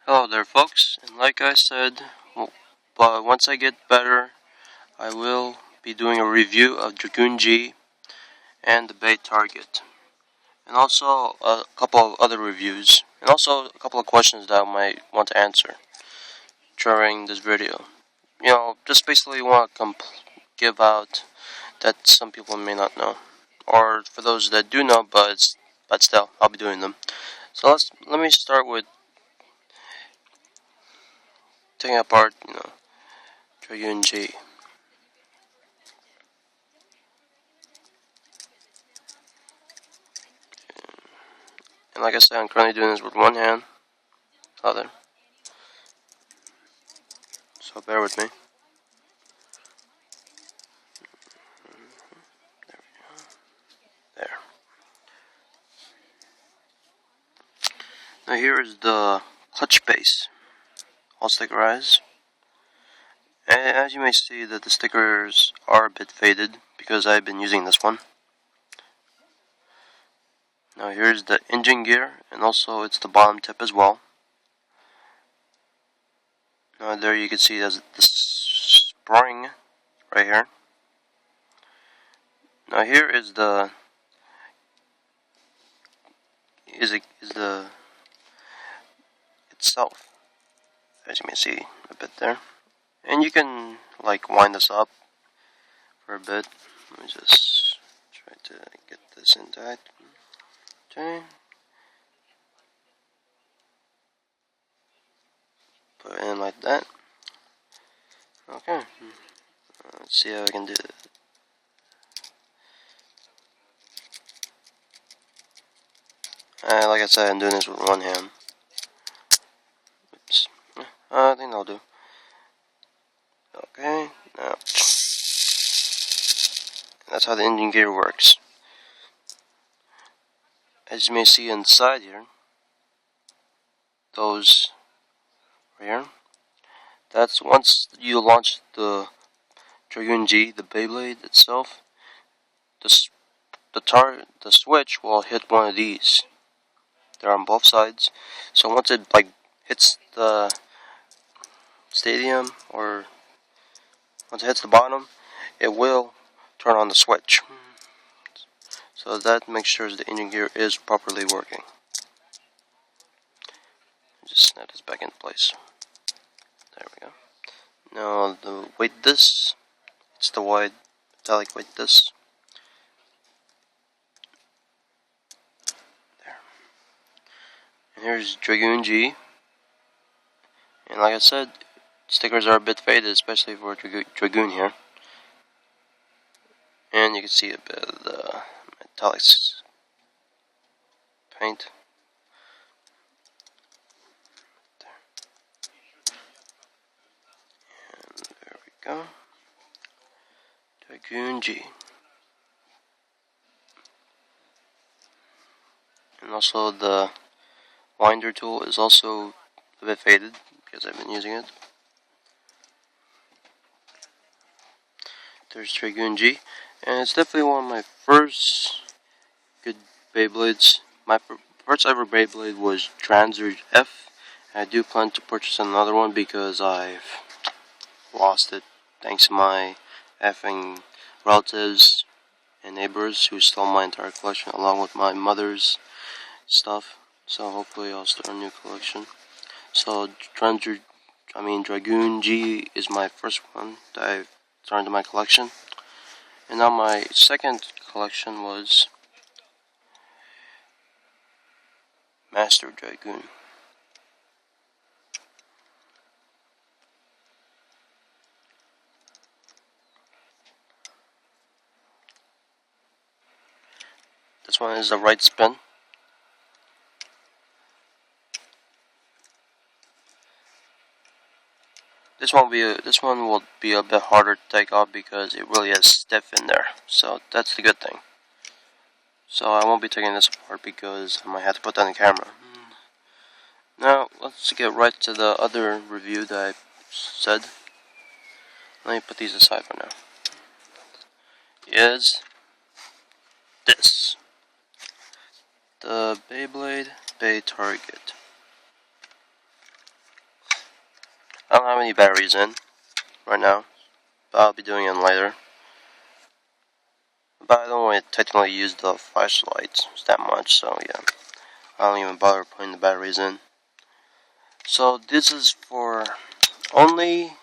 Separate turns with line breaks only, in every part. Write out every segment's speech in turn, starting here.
Hello there folks, and like I said, but once I get better, I will be doing a review of Dragoon G and the Beytarget, and also a couple of other reviews, and also a couple of questions that I might want to answer during this video. Just basically want to give out that some people may not know, or for those that do know, but still, I'll be doing them. So let me start with taking apart, Dragoon G. And like I said, I'm currently doing this with one hand, other. So bear with me. There. Now here is the clutch base, all stickerized. And as you may see that the stickers are a bit faded because I've been using this one. Now here's the engine gear, and also it's the bottom tip as well. Now there you can see there's the spring right here. Now here is the itself, as you may see a bit there. And you can like wind this up for a bit. Let me just try to get this in tight. Okay. Put it in like that. Okay. Let's see how I can do it. Like I said, I'm doing this with one hand. Oops. I think that'll do. Okay. Now, that's how the engine gear works. As you may see inside here, those right here, that's once you launch the Dragoon G, the Beyblade itself, the switch will hit one of these. They're on both sides. So once it hits the stadium, or once it hits the bottom, it will turn on the switch. So that makes sure the engine gear is properly working. Just snap this back into place. There we go. Now the weight disc, it's the wide metallic weight disc. There. And here's Dragoon G. And like I said, stickers are a bit faded, especially for Dragoon here. And you can see a bit of the metallic paint. And there we go. Dragoon G. And also the winder tool is also a bit faded because I've been using it. There's Dragoon G, and it's definitely one of my first good Beyblades. My first ever Beyblade was Dranzer F. I do plan to purchase another one because I've lost it thanks to my effing relatives and neighbors who stole my entire collection along with my mother's stuff. So hopefully I'll start a new collection. So Dragoon G is my first one that I've turned to my collection. And now my second collection was Master Dragoon. This one is the right spin. This one will be a bit harder to take off because it really is stiff in there. So that's the good thing. So I won't be taking this apart because I might have to put that in the camera. Now let's get right to the other review that I said. Let me put these aside for now. Is this the Beyblade Beytarget? I don't have any batteries in right now, but I'll be doing it later. But I don't want to technically use the flashlights that much, so yeah. I don't even bother putting the batteries in. So this is for only...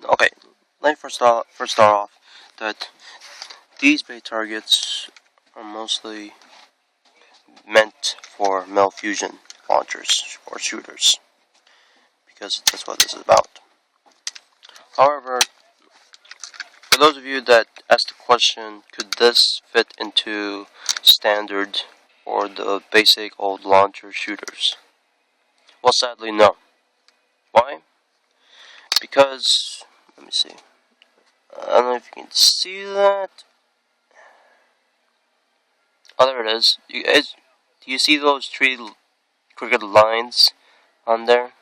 Okay, let me first start off that these Beytargets are mostly meant for metal fusion launchers or shooters, because that's what this is about. However, for those of you that asked the question, could this fit into standard or the basic old launcher shooters? Well, sadly, no. Why? Because, let me see. I don't know if you can see that. Oh, there it is. You guys, do you see those three crooked lines on there?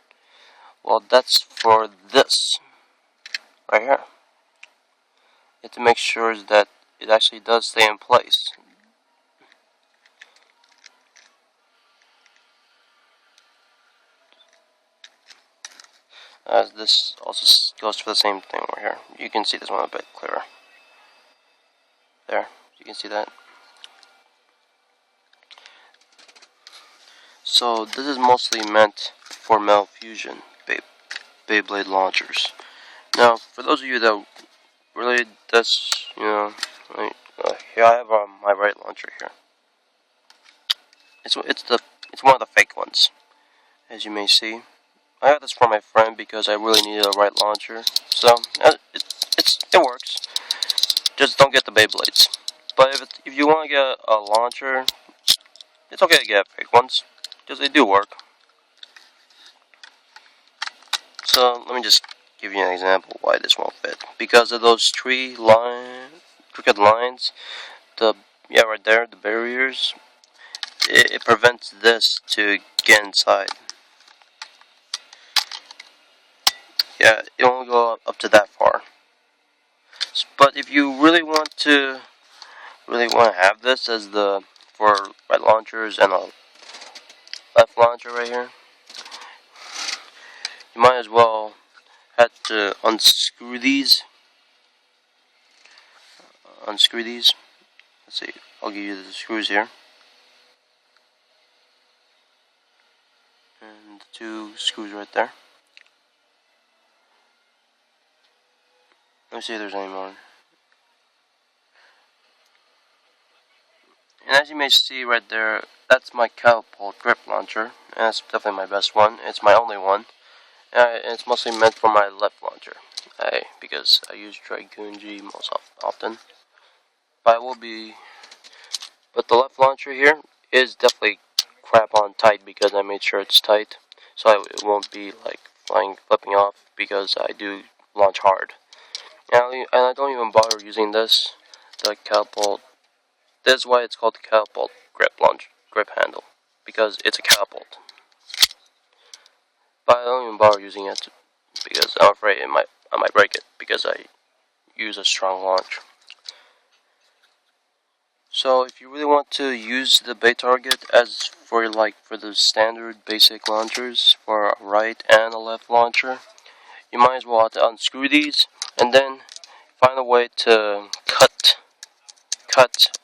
Well, that's for this right here. You have to make sure that it actually does stay in place. This also goes for the same thing right here. You can see this one a bit clearer. There, you can see that. So this is mostly meant for metal fusion Beyblade launchers. Now, for those of you that really does, you know, here I have my right launcher here. It's one of the fake ones, as you may see. I got this from my friend because I really needed a right launcher, so it works. Just don't get the Beyblades. But if you want to get a launcher, it's okay to get fake ones, because they do work. So let me just give you an example why this won't fit. Because of those crooked lines, right there, the barriers, it prevents this to get inside. Yeah, it won't go up to that far. But if you really want to have this as for right launchers and a left launcher right here, you might as well have to unscrew these. Let's see, I'll give you the screws here. And the two screws right there. Let me see if there's any more. And as you may see right there, that's my Catapult grip launcher, and that's definitely my best one. It's my only one, and it's mostly meant for my left launcher, because I use Dragoon G most often. But the left launcher here is definitely crap on tight because I made sure it's tight, so it won't be like flipping off because I do launch hard. And I don't even bother using the Catapult. This is why it's called the Catapult grip handle, because it's a catapult. But I don't even bother using it because I'm afraid I might break it because I use a strong launch. So if you really want to use the Beytarget as for the standard basic launchers for a right and a left launcher, you might as well have to unscrew these and then find a way to cut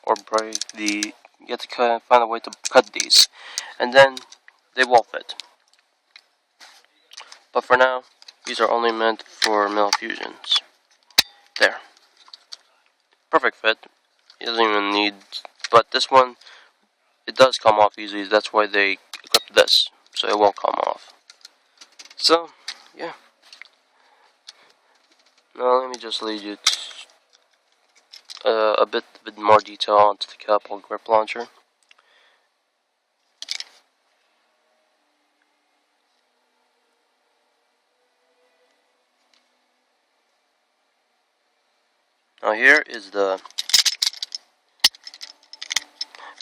or break you have to find a way to cut these, and then they will fit. But for now, these are only meant for metal fusions. There. Perfect fit. It doesn't even need, but this one, it does come off easily. That's why they equipped this, so it won't come off. So, yeah. Now let me just lead you a bit more detail onto the Catapult grip launcher. Now here is the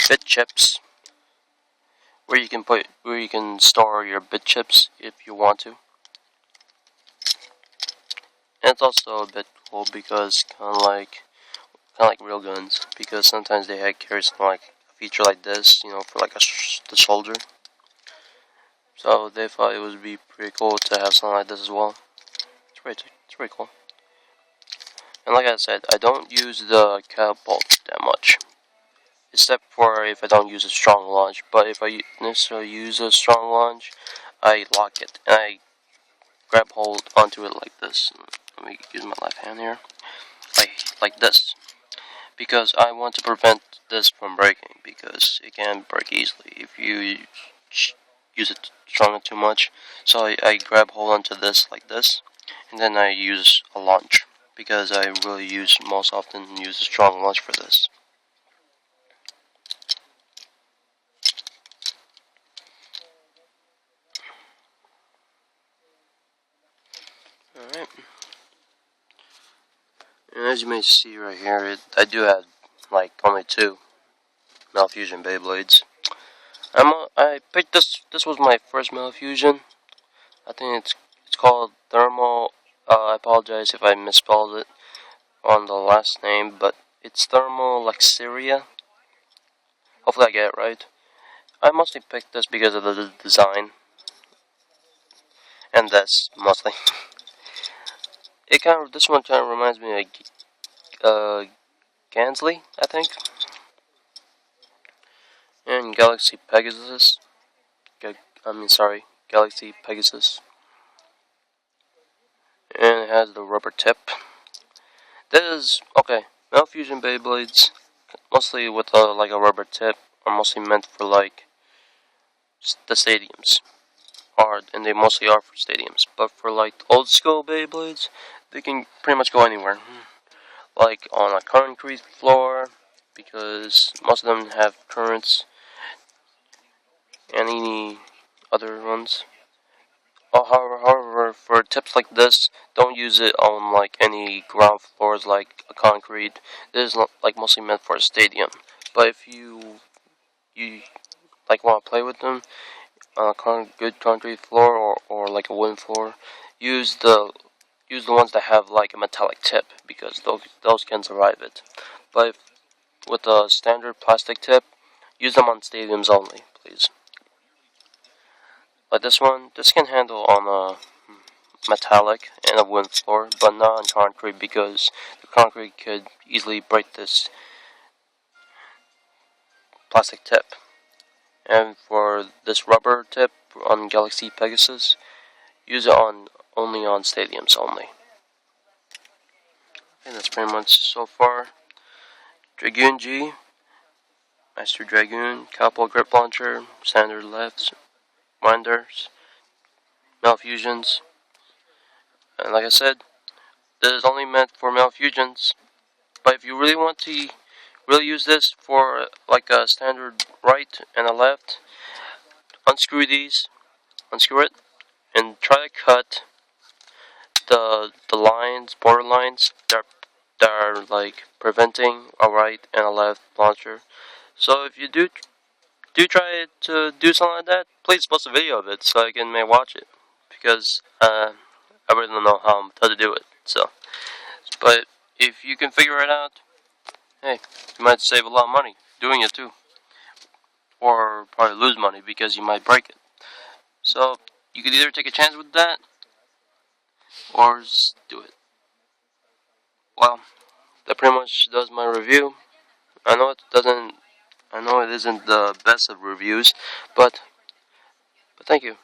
bit chips, where you can store your bit chips if you want to. And it's also a bit cool because kind of like real guns, because sometimes they carry something like a feature like this, for like the shoulder. So they thought it would be pretty cool to have something like this as well. It's pretty cool. And like I said, I don't use the catapult that much, except for if I don't use a strong launch. But if I necessarily use a strong launch, I lock it and I grab hold onto it like this. Let me use my left hand here, like this, because I want to prevent this from breaking, because it can break easily if you use it strong too much. So I grab hold onto this like this, and then I use a launch, because I really most often use a strong launch for this. Alright. And as you may see right here, I do have like only 2 Malfusion Beyblades. I picked this. This was my first Malfusion. I think it's called Thermal. I apologize if I misspelled it on the last name, but it's Thermal Luxuria. Hopefully I get it right. I mostly picked this because of the design, and this mostly. This one kind of reminds me of Gansley, I think, and Galaxy Pegasus. Galaxy Pegasus, and it has the rubber tip. This is okay. Malfusion Beyblades, mostly with like a rubber tip, are mostly meant for like the stadiums, and they mostly are for stadiums. But for like old school Beyblades, they can pretty much go anywhere, like on a concrete floor, because most of them have currents, and any other ones. However, for tips like this, don't use it on like any ground floors like a concrete. This is like mostly meant for a stadium. But if you like want to play with them on a good concrete floor, or like a wooden floor, use the ones that have like a metallic tip, because those can survive it. But with a standard plastic tip, use them on stadiums only, please. Like this one, this can handle on a metallic and a wooden floor, but not on concrete, because the concrete could easily break this plastic tip. And for this rubber tip on Galaxy Pegasus, use it only on stadiums only. And that's pretty much so far. Dragoon G, Master Dragoon, Catapult grip launcher, standard lefts, winders, Malfusions. And like I said, this is only meant for Malfusions. But if you really want to use this for like a standard right and a left, unscrew it, and try to cut the lines, border lines that are like preventing a right and a left launcher. So if you do try to do something like that, please post a video of it so I can watch it, because I really don't know how to do it. So, but if you can figure it out, hey, you might save a lot of money doing it too, or probably lose money because you might break it. So you could either take a chance with that, or just do it. Well, that pretty much does my review. I know it isn't the best of reviews, but thank you.